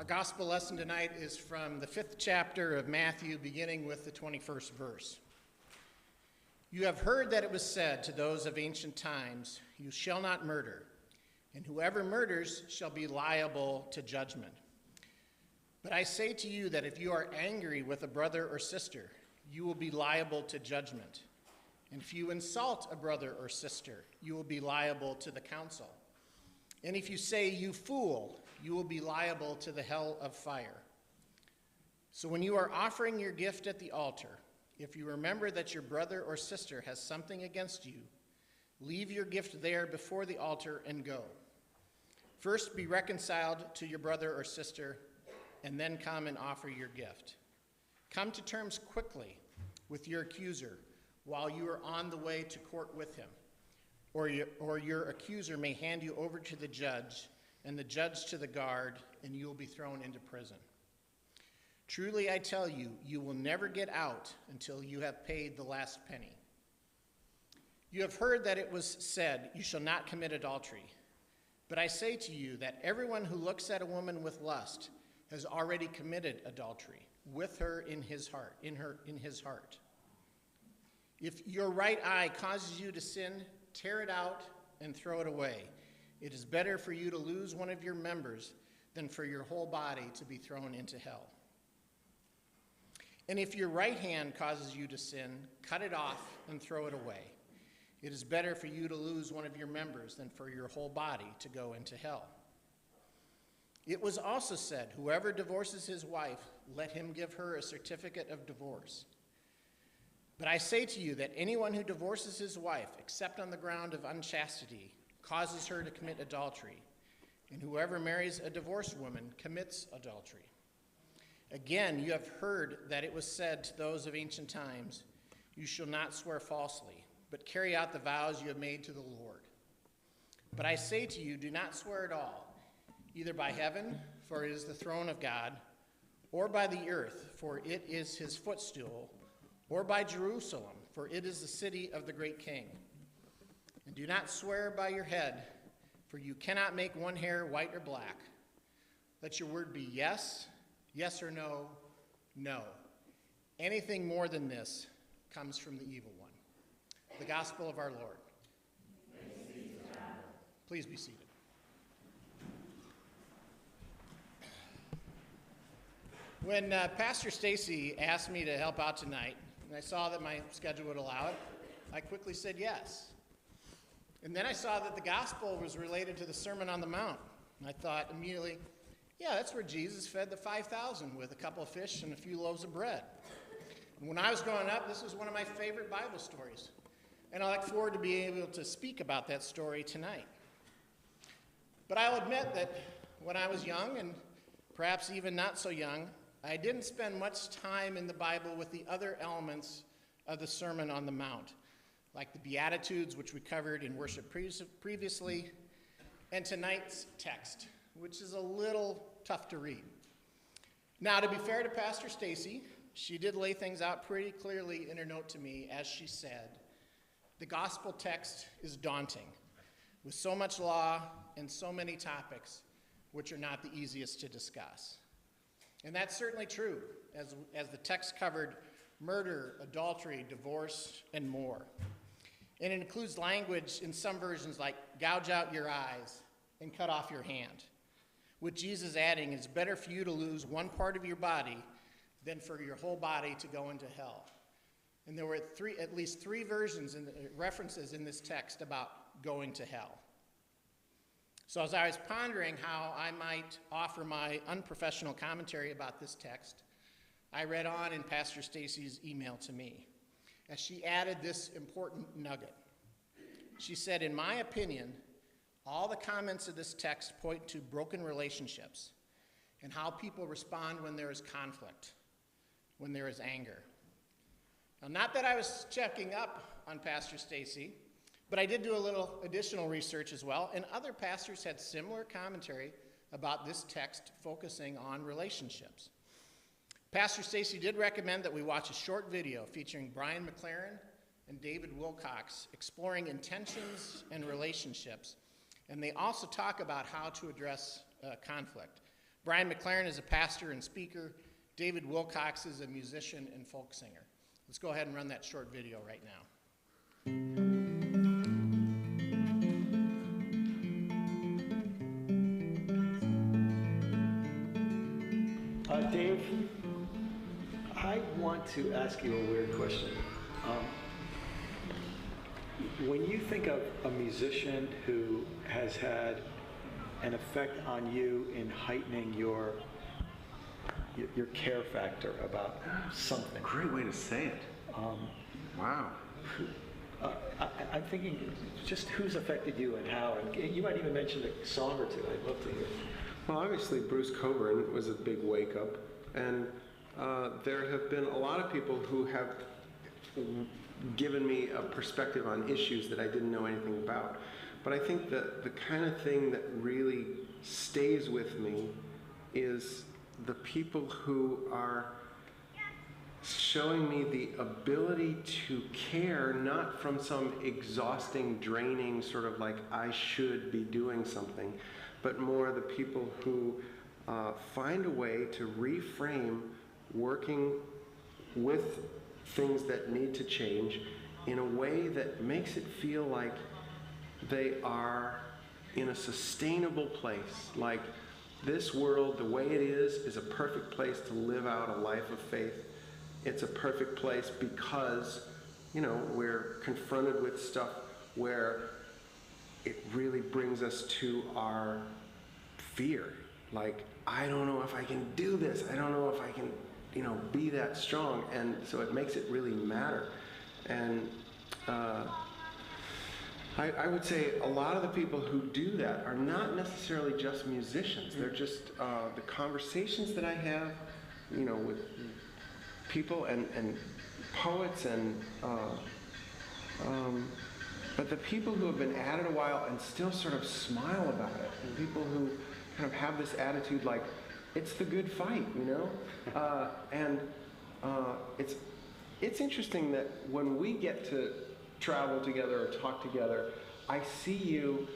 Our gospel lesson tonight is from the 5th chapter of Matthew, beginning with the 21st verse. You have heard that it was said to those of ancient times, you shall not murder, and whoever murders shall be liable to judgment. But I say to you that if you are angry with a brother or sister, you will be liable to judgment. And if you insult a brother or sister, you will be liable to the council. And if you say, you fool, you will be liable to the hell of fire. So when you are offering your gift at the altar, if you remember that your brother or sister has something against you, leave your gift there before the altar and go. First be reconciled to your brother or sister, and then come and offer your gift. Come to terms quickly with your accuser while you are on the way to court with him, or your accuser may hand you over to the judge, and the judge to the guard, and you will be thrown into prison. Truly I tell you, you will never get out until you have paid the last penny. You have heard that it was said, you shall not commit adultery. But I say to you that everyone who looks at a woman with lust has already committed adultery with her in his heart. If your right eye causes you to sin, tear it out and throw it away. It is better for you to lose one of your members than for your whole body to be thrown into hell. And if your right hand causes you to sin, cut it off and throw it away. It is better for you to lose one of your members than for your whole body to go into hell. It was also said, whoever divorces his wife, let him give her a certificate of divorce. But I say to you that anyone who divorces his wife, except on the ground of unchastity, causes her to commit adultery, and whoever marries a divorced woman commits adultery. Again, you have heard that it was said to those of ancient times, you shall not swear falsely, but carry out the vows you have made to the Lord. But I say to you, do not swear at all, either by heaven, for it is the throne of God, or by the earth, for it is his footstool, or by Jerusalem, for it is the city of the great king. And do not swear by your head, for you cannot make one hair white or black. Let your word be yes, yes or no, no. Anything more than this comes from the evil one. The gospel of our Lord. Please be seated. When Pastor Stacy asked me to help out tonight, and I saw that my schedule would allow it, I quickly said yes. And then I saw that the gospel was related to the Sermon on the Mount. And I thought immediately, yeah, that's where Jesus fed the 5,000 with a couple of fish and a few loaves of bread. And when I was growing up, this was one of my favorite Bible stories. And I look forward to being able to speak about that story tonight. But I'll admit that when I was young, and perhaps even not so young, I didn't spend much time in the Bible with the other elements of the Sermon on the Mount, like the Beatitudes, which we covered in worship previously, and tonight's text, which is a little tough to read. Now, to be fair to Pastor Stacy, she did lay things out pretty clearly in her note to me, as she said, the gospel text is daunting, with so much law and so many topics, which are not the easiest to discuss. And that's certainly true, as the text covered murder, adultery, divorce, and more. And it includes language in some versions like gouge out your eyes and cut off your hand, with Jesus adding, it's better for you to lose one part of your body than for your whole body to go into hell. And there were at least three versions and references in this text about going to hell. So as I was pondering how I might offer my unprofessional commentary about this text, I read on in Pastor Stacy's email to me, as she added this important nugget. She said, in my opinion, all the comments of this text point to broken relationships and how people respond when there is conflict, when there is anger. Now, not that I was checking up on Pastor Stacy, but I did do a little additional research as well, and other pastors had similar commentary about this text focusing on relationships. Pastor Stacy did recommend that we watch a short video featuring Brian McLaren and David Wilcox exploring intentions and relationships, and they also talk about how to address conflict. Brian McLaren is a pastor and speaker. David Wilcox is a musician and folk singer. Let's go ahead and run that short video right now. Dave, I want to ask you a weird question. When you think of a musician who has had an effect on you in heightening your care factor about something. Great way to say it. Wow. I'm thinking just who's affected you and how, and you might even mention a song or two. I'd love to hear. Well, obviously Bruce Coburn was a big wake up, and there have been a lot of people who have given me a perspective on issues that I didn't know anything about. But I think that the kind of thing that really stays with me is the people who are showing me the ability to care, not from some exhausting, draining sort of like I should be doing something, but more the people who find a way to reframe working with things that need to change in a way that makes it feel like they are in a sustainable place. Like this world, the way it is a perfect place to live out a life of faith. It's a perfect place because, you know, we're confronted with stuff where it really brings us to our fear. Like, I don't know if I can do this. I don't know if I can, you know, be that strong. And so it makes it really matter. And I would say a lot of the people who do that are not necessarily just musicians. They're just the conversations that I have, you know, with people and poets and but the people who have been at it a while and still sort of smile about it, and people who kind of have this attitude like it's the good fight, you know. It's interesting that when we get to travel together or talk together, I see you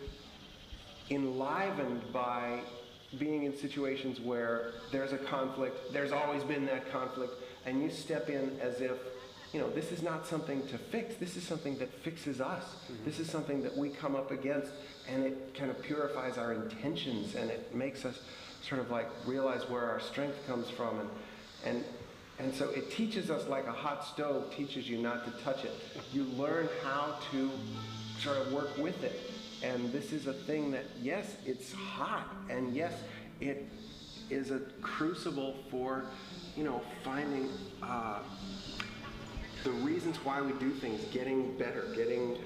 enlivened by being in situations where there's a conflict, there's always been that conflict, and you step in as if, you know, this is not something to fix, this is something that fixes us. Mm-hmm. This is something that we come up against, and it kind of purifies our intentions, and it makes us sort of like realize where our strength comes from, and so it teaches us, like a hot stove teaches you not to touch it. You learn how to sort of work with it. And this is a thing that, yes, it's hot, and yes, it is a crucible for, you know, finding the reasons why we do things, getting better, getting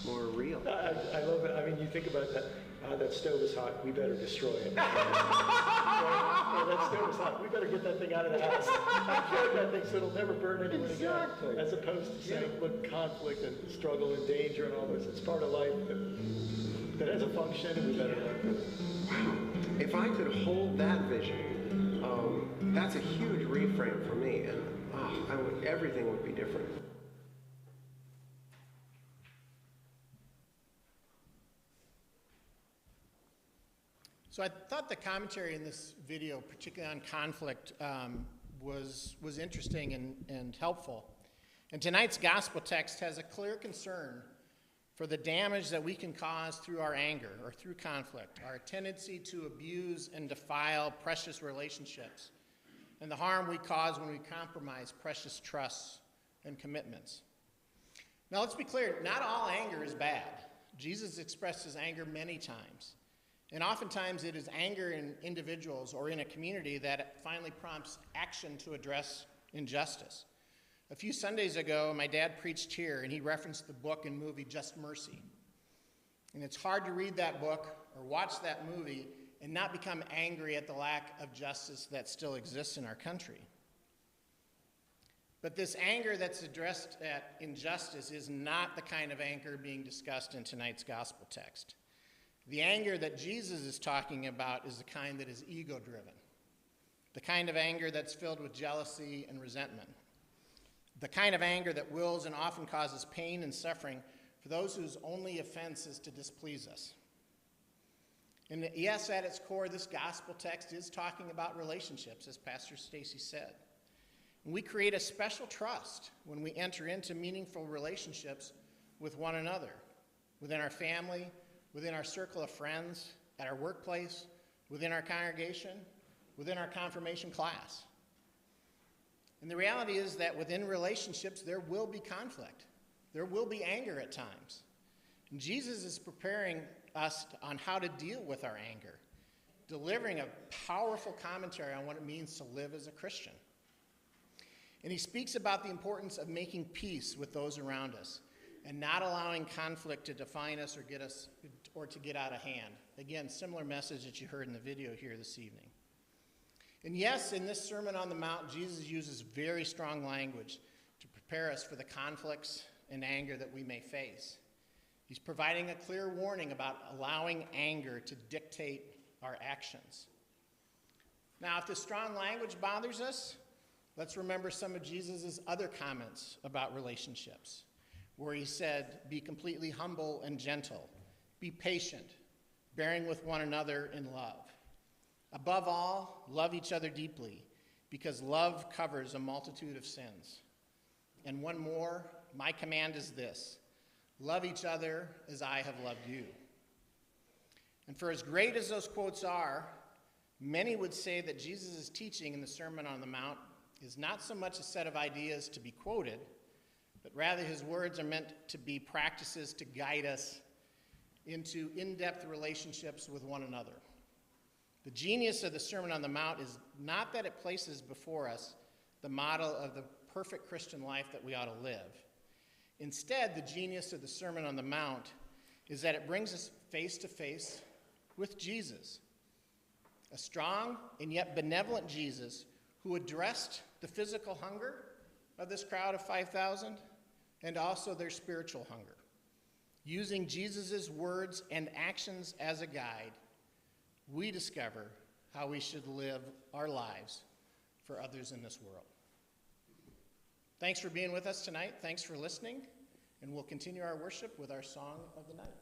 more real. I love it. I mean, you think about that. That stove is hot. We better destroy it. That stove is hot. We better get that thing out of the house. Unplug that thing so it'll never burn anyone again. As opposed to saying, look, conflict and struggle and danger and all this. It's part of life that has a function, and we better work with it. Wow. If I could hold that vision, that's a huge reframe for me, and everything would be different. So I thought the commentary in this video, particularly on conflict, was interesting and helpful. And tonight's gospel text has a clear concern for the damage that we can cause through our anger or through conflict, our tendency to abuse and defile precious relationships, and the harm we cause when we compromise precious trusts and commitments. Now let's be clear, not all anger is bad. Jesus expressed his anger many times. And oftentimes it is anger in individuals or in a community that finally prompts action to address injustice. A few Sundays ago, my dad preached here, and he referenced the book and movie Just Mercy. And it's hard to read that book or watch that movie and not become angry at the lack of justice that still exists in our country. But this anger that's addressed at injustice is not the kind of anger being discussed in tonight's gospel text. The anger that Jesus is talking about is the kind that is ego-driven, the kind of anger that's filled with jealousy and resentment, the kind of anger that wills and often causes pain and suffering for those whose only offense is to displease us. And yes, at its core, this gospel text is talking about relationships, as Pastor Stacy said. And we create a special trust when we enter into meaningful relationships with one another, within our family, within our circle of friends, at our workplace, within our congregation, within our confirmation class. And the reality is that within relationships, there will be conflict. There will be anger at times. And Jesus is preparing us on how to deal with our anger, delivering a powerful commentary on what it means to live as a Christian. And he speaks about the importance of making peace with those around us and not allowing conflict to define us or to get out of hand. Again, similar message that you heard in the video here this evening. And yes, in this Sermon on the Mount, Jesus uses very strong language to prepare us for the conflicts and anger that we may face. He's providing a clear warning about allowing anger to dictate our actions. Now, if this strong language bothers us, let's remember some of Jesus' other comments about relationships, where he said, be completely humble and gentle, be patient, bearing with one another in love. Above all, love each other deeply, because love covers a multitude of sins. And one more, my command is this: love each other as I have loved you. And for as great as those quotes are, many would say that Jesus' teaching in the Sermon on the Mount is not so much a set of ideas to be quoted, but rather his words are meant to be practices to guide us into in-depth relationships with one another. The genius of the Sermon on the Mount is not that it places before us the model of the perfect Christian life that we ought to live. Instead, the genius of the Sermon on the Mount is that it brings us face to face with Jesus, a strong and yet benevolent Jesus who addressed the physical hunger of this crowd of 5,000 and also their spiritual hunger. Using Jesus' words and actions as a guide, we discover how we should live our lives for others in this world. Thanks for being with us tonight. Thanks for listening. And we'll continue our worship with our song of the night.